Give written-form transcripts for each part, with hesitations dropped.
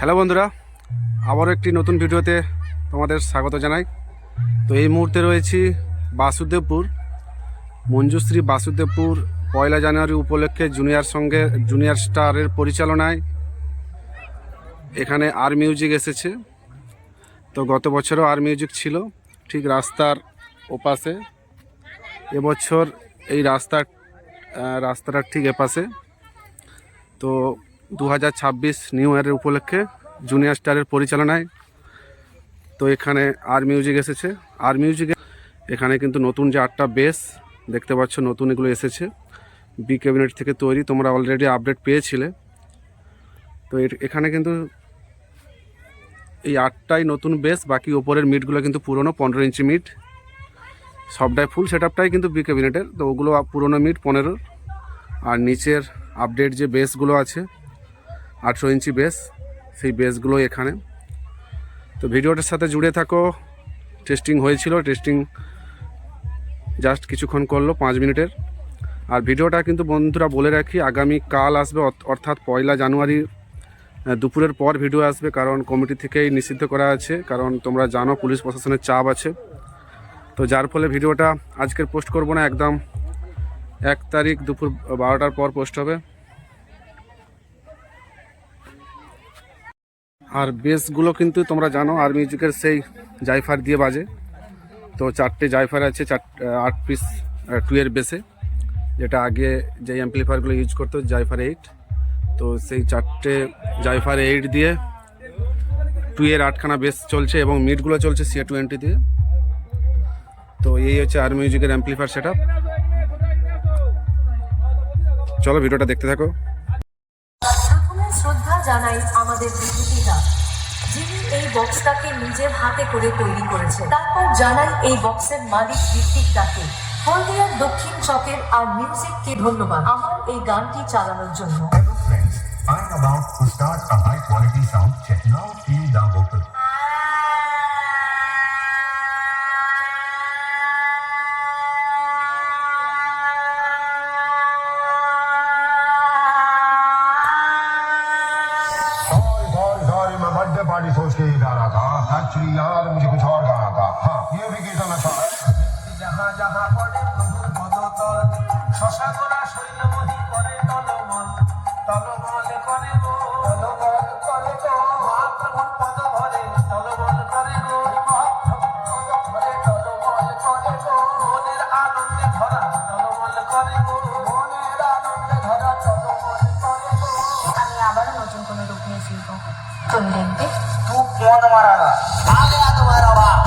Hello বন্ধুরা, আবারও একটি নতুন ভিডিওতে তোমাদের স্বাগত জানাই। তো এই মুহূর্তে রয়েছি বাসুদেবপুর, মঞ্জুশ্রী বাসুদেবপুর। 1 জানুয়ারি উপলক্ষে জুনিয়র স্টারের পরিচালনায় এখানে আর মিউজিক এসেছে। তো গত বছরও আর মিউজিক ছিল ঠিক রাস্তার ওপাশে। এবছর এই রাস্তাটার ঠিক এপাশে। তো 2026 নিউ ইয়ারের উপলক্ষে জুনিয়র স্টারের পরিচালনায় তো এখানে আর মিউজিক এসেছে। আর মিউজিকে এখানে কিন্তু নতুন যে 8টা বেস দেখতে পাচ্ছ, নতুন এগুলো এসেছে বি ক্যাবিনেট থেকে তৈরি। তোমরা অলরেডি আপডেট পেয়েছিলে। তো এখানে কিন্তু এই 8টাই নতুন বেস, বাকি ওপরের মিটগুলো কিন্তু পুরনো 15 ইঞ্চি মিট। সবটাই ফুল সেটআপটাই কিন্তু বি ক্যাবিনেটের, তো ওগুলো পুরনো মিট 15। আর নিচের আপডেট যে বেসগুলো আছে 18 ইঞ্চি বেস, সেই বেসগুলো এখানে। তো ভিডিওটার সাথে জুড়ে থাকো। টেস্টিং হয়েছিল, টেস্টিং জাস্ট কিছুক্ষণ করলো 5 মিনিটের। আর ভিডিওটা কিন্তু বন্ধুরা বলে রাখি, আগামী কাল আসবে, অর্থাৎ 1 জানুয়ারি দুপুরের পর ভিডিও আসবে, কারণ কমিটি থেকেই নিষিদ্ধ করা আছে। কারণ তোমরা জানো পুলিশ প্রশাসনের চাপ আছে। তো যার ফলে ভিডিওটা আজকের পোস্ট করব না, একদম 1 তারিখ দুপুর 12টার পর পোস্ট হবে। আর বেসগুলো কিন্তু তোমরা জানো আর মিউজিকের সেই জাইফার দিয়ে বাজে। তো 4টে জাইফার আছে, 8 পিস 2 এর বেসে, যেটা আগে যে অ্যাম্পলিফায়ারগুলো ইউজ করতো জাইফার 8। তো সেই 4টে জাইফার 8 দিয়ে 2 এর 8খানা বেস চলছে এবং মিডগুলো চলছে CA20 দিয়ে। তো এই হচ্ছে আর মিউজিকের অ্যাম্পলিফায়ার সেটআপ। চলো ভিডিওটা দেখতে থাকো। শ্রদ্ধা জানাই আমাদের বিভূতিদা, যিনি এই বক্সটাকে নিজের হাতে করে তৈরি করেছে। তারপর জানাই এই বক্সের মালিক ঋত্বিক দাকে, হলদিয়ার দক্ষিণ চকের আর মিউজিককে ধন্যবাদ আমার এই গানটি চালানোর জন্য। Hello friends, I'm about to start a high quality sound check. Now feel the vocal. Sorry, मैं बर्थडे पार्टी सोच के जा रहा था। एक्चुअली यार मुझे कुछ और गाना था। हाँ, ये भी गीत अच्छा है। जहाँ जहाँ पड़े प्रभु पदतल, শশা করা শৈলমহি করে তলমল, তলমল করে গো, তলমল করে গো, মহাপ্রভুর পদ ভরে তলমল করে গো, মহাপ্রভুর পদ ভরে তলমল করে গো, মনের আনন্দে ধরা তলমল করে গো, মনের আনন্দে ধরা তলমল করে গো। আমি আবারও নতুন কোনো রূপ নিয়ে ফিরবো, তুমি দেখবে। तू कौन मारा? आ गया तुम्हारा बाप।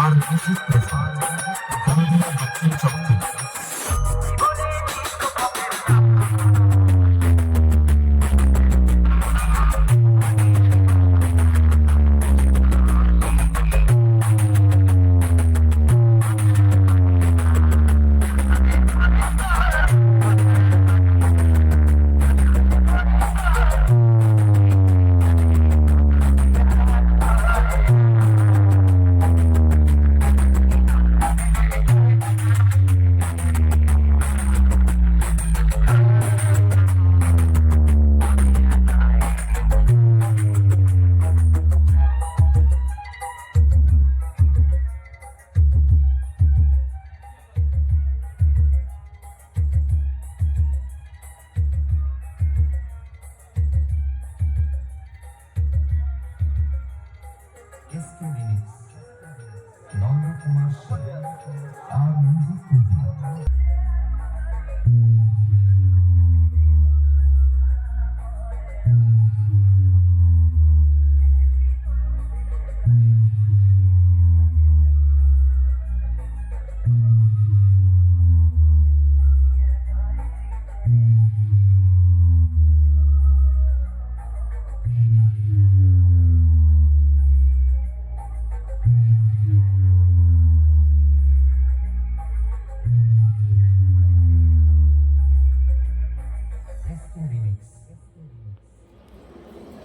আর মিউজিক প্রেফার হলদিয়া দক্ষিণ চক থেকে। আর মিউজিক